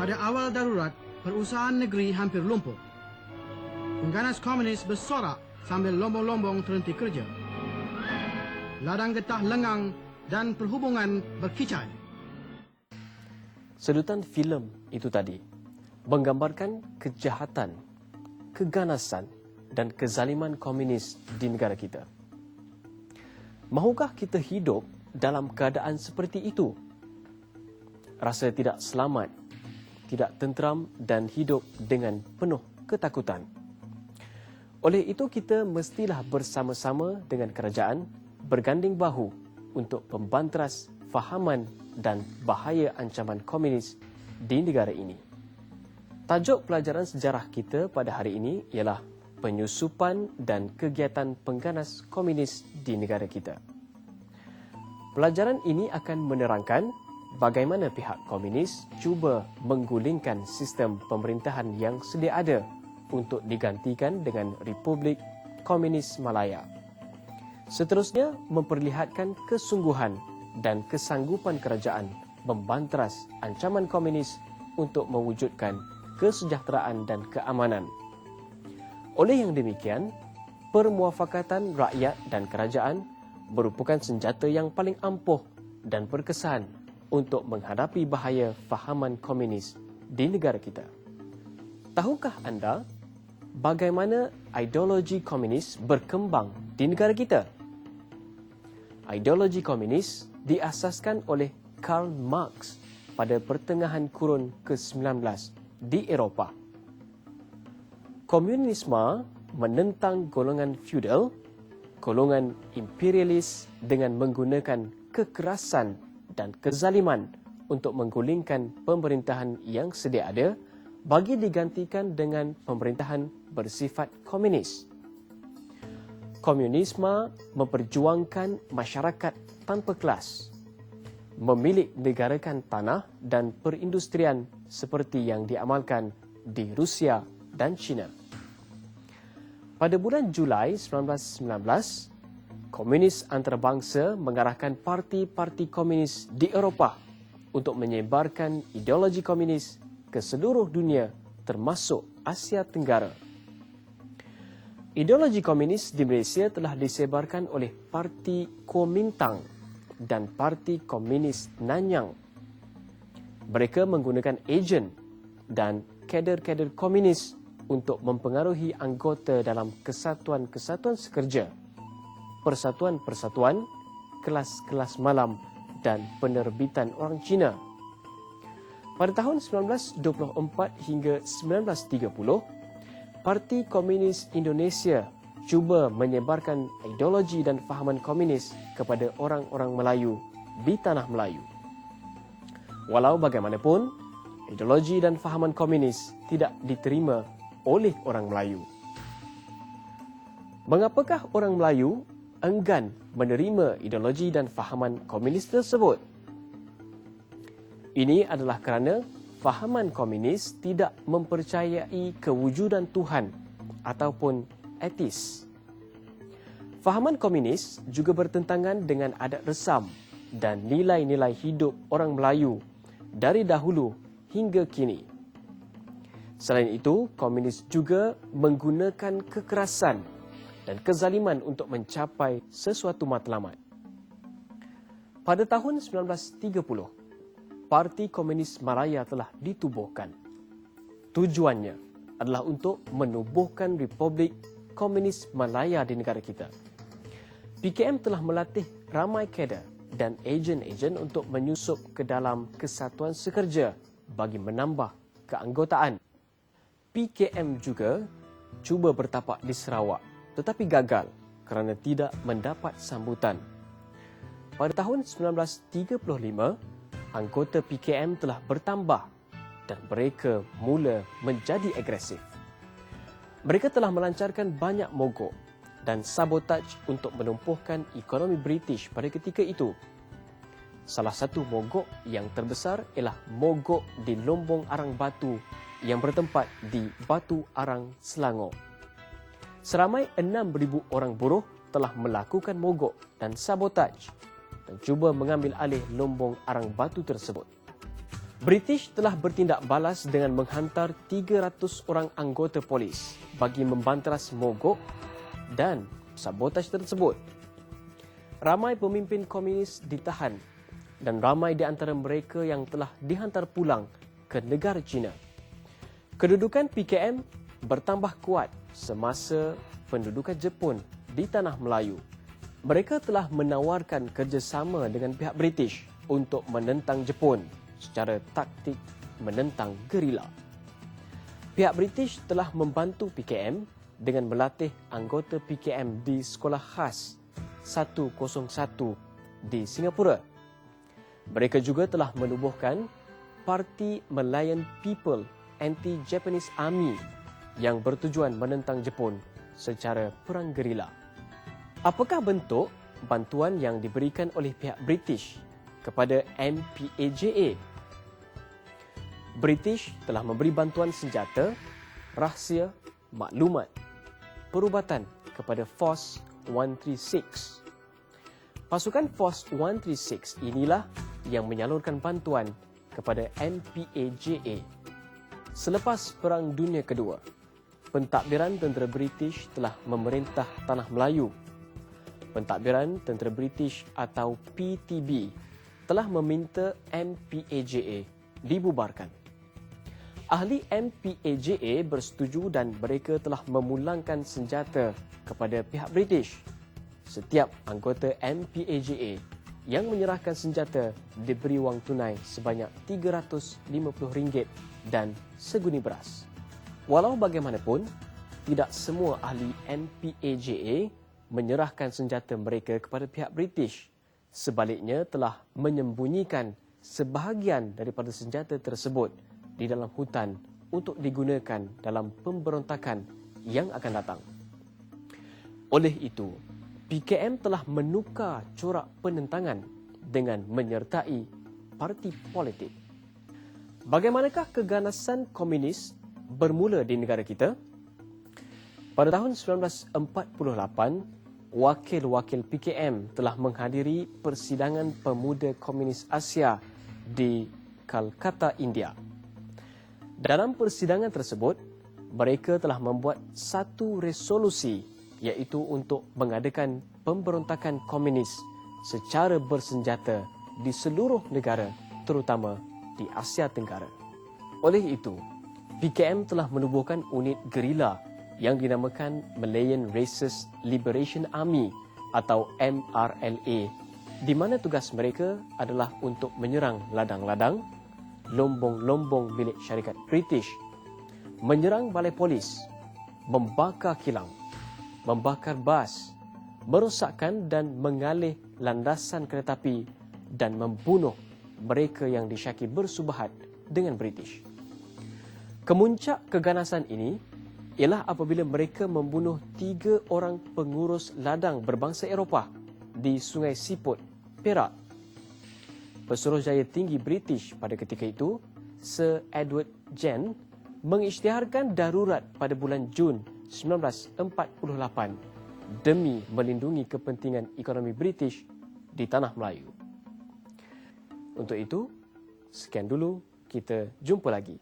Pada awal darurat, perusahaan negeri hampir lumpuh. Pengganas komunis bersorak sambil lombong-lombong terhenti kerja. Ladang getah lengang dan perhubungan berkicai. Sedutan filem itu tadi menggambarkan kejahatan, keganasan dan kezaliman komunis di negara kita. Mahukah kita hidup dalam keadaan seperti itu? Rasa tidak selamat, tidak tenteram dan hidup dengan penuh ketakutan. Oleh itu kita mestilah bersama-sama dengan kerajaan berganding bahu untuk pembanteras fahaman dan bahaya ancaman komunis di negara ini. Tajuk pelajaran sejarah kita pada hari ini ialah penyusupan dan kegiatan pengganas komunis di negara kita. Pelajaran ini akan menerangkan bagaimana pihak komunis cuba menggulingkan sistem pemerintahan yang sedia ada untuk digantikan dengan Republik Komunis Malaya. Seterusnya, memperlihatkan kesungguhan dan kesanggupan kerajaan membanteras ancaman komunis untuk mewujudkan kesejahteraan dan keamanan. Oleh yang demikian, permuafakatan rakyat dan kerajaan merupakan senjata yang paling ampuh dan berkesan untuk menghadapi bahaya fahaman komunis di negara kita. Tahukah anda bagaimana ideologi komunis berkembang di negara kita? Ideologi komunis diasaskan oleh Karl Marx pada pertengahan kurun ke-19 di Eropah. Komunisme menentang golongan feudal, golongan imperialis dengan menggunakan kekerasan dan kezaliman untuk menggulingkan pemerintahan yang sedia ada bagi digantikan dengan pemerintahan bersifat komunis. Komunisme memperjuangkan masyarakat tanpa kelas, memilik negarakan tanah dan perindustrian seperti yang diamalkan di Rusia dan China. Pada bulan Julai 1919, komunis antarabangsa mengarahkan parti-parti komunis di Eropah untuk menyebarkan ideologi komunis ke seluruh dunia termasuk Asia Tenggara. Ideologi komunis di Malaysia telah disebarkan oleh Parti Kuomintang dan Parti Komunis Nanyang. Mereka menggunakan ejen dan kader-kader komunis untuk mempengaruhi anggota dalam kesatuan-kesatuan sekerja, persatuan-persatuan, kelas-kelas malam dan penerbitan orang Cina. Pada tahun 1924 hingga 1930, Parti Komunis Indonesia cuba menyebarkan ideologi dan fahaman komunis kepada orang-orang Melayu di tanah Melayu. Walau bagaimanapun, ideologi dan fahaman komunis tidak diterima oleh orang Melayu. Mengapakah orang Melayu enggan menerima ideologi dan fahaman komunis tersebut? Ini adalah kerana fahaman komunis tidak mempercayai kewujudan Tuhan ataupun etis. Fahaman komunis juga bertentangan dengan adat resam dan nilai-nilai hidup orang Melayu dari dahulu hingga kini. Selain itu, komunis juga menggunakan kekerasan dan kezaliman untuk mencapai sesuatu matlamat. Pada tahun 1930, Parti Komunis Malaya telah ditubuhkan. Tujuannya adalah untuk menubuhkan Republik Komunis Malaya di negara kita. PKM telah melatih ramai kader dan ejen-ejen untuk menyusup ke dalam kesatuan sekerja bagi menambah keanggotaan. PKM juga cuba bertapak di Sarawak tetapi gagal kerana tidak mendapat sambutan. Pada tahun 1935, anggota PKM telah bertambah dan mereka mula menjadi agresif. Mereka telah melancarkan banyak mogok dan sabotaj untuk menumpuhkan ekonomi British pada ketika itu. Salah satu mogok yang terbesar ialah mogok di Lombong Arang Batu yang bertempat di Batu Arang, Selangor. Seramai 6,000 orang buruh telah melakukan mogok dan sabotaj dan cuba mengambil alih Lombong Arang Batu tersebut. British telah bertindak balas dengan menghantar 300 orang anggota polis bagi membanteras mogok dan sabotaj tersebut. Ramai pemimpin komunis ditahan dan ramai di antara mereka yang telah dihantar pulang ke negara China. Kedudukan PKM bertambah kuat semasa pendudukan Jepun di Tanah Melayu. Mereka telah menawarkan kerjasama dengan pihak British untuk menentang Jepun secara taktik menentang gerila. Pihak British telah membantu PKM dengan melatih anggota PKM di Sekolah Khas 101 di Singapura. Mereka juga telah menubuhkan Parti Malayan People Anti-Japanese Army yang bertujuan menentang Jepun secara perang gerila. Apakah bentuk bantuan yang diberikan oleh pihak British kepada MPAJA? British telah memberi bantuan senjata, rahsia, maklumat, perubatan kepada Force 136. Pasukan Force 136 inilah yang menyalurkan bantuan kepada MPAJA. Selepas Perang Dunia Kedua, pentadbiran tentera British telah memerintah Tanah Melayu. Pentadbiran tentera British atau PTB telah meminta MPAJA dibubarkan. Ahli MPAJA bersetuju dan mereka telah memulangkan senjata kepada pihak British. Setiap anggota MPAJA yang menyerahkan senjata diberi wang tunai sebanyak RM350 dan seguni beras. Walau bagaimanapun, tidak semua ahli MPAJA menyerahkan senjata mereka kepada pihak British. Sebaliknya telah menyembunyikan sebahagian daripada senjata tersebut di dalam hutan untuk digunakan dalam pemberontakan yang akan datang. Oleh itu, PKM telah menukar corak penentangan dengan menyertai parti politik. Bagaimanakah keganasan komunis bermula di negara kita? Pada tahun 1948, wakil-wakil PKM telah menghadiri persidangan pemuda komunis Asia di Kolkata, India. Dalam persidangan tersebut, mereka telah membuat satu resolusi iaitu untuk mengadakan pemberontakan komunis secara bersenjata di seluruh negara, terutama di Asia Tenggara. Oleh itu, PKM telah menubuhkan unit gerila yang dinamakan Malayan Races Liberation Army atau MRLA, di mana tugas mereka adalah untuk menyerang ladang-ladang, lombong-lombong milik syarikat British, menyerang balai polis, membakar kilang, membakar bas, merosakkan dan mengalih landasan keretapi dan membunuh mereka yang disyaki bersubahat dengan British. Kemuncak keganasan ini ialah apabila mereka membunuh 3 orang pengurus ladang berbangsa Eropah di Sungai Siput, Perak. Pesuruhjaya tinggi British pada ketika itu, Sir Edward Gen, mengisytiharkan darurat pada bulan Jun 1948 demi melindungi kepentingan ekonomi British di Tanah Melayu. Untuk itu, sekian dulu, kita jumpa lagi.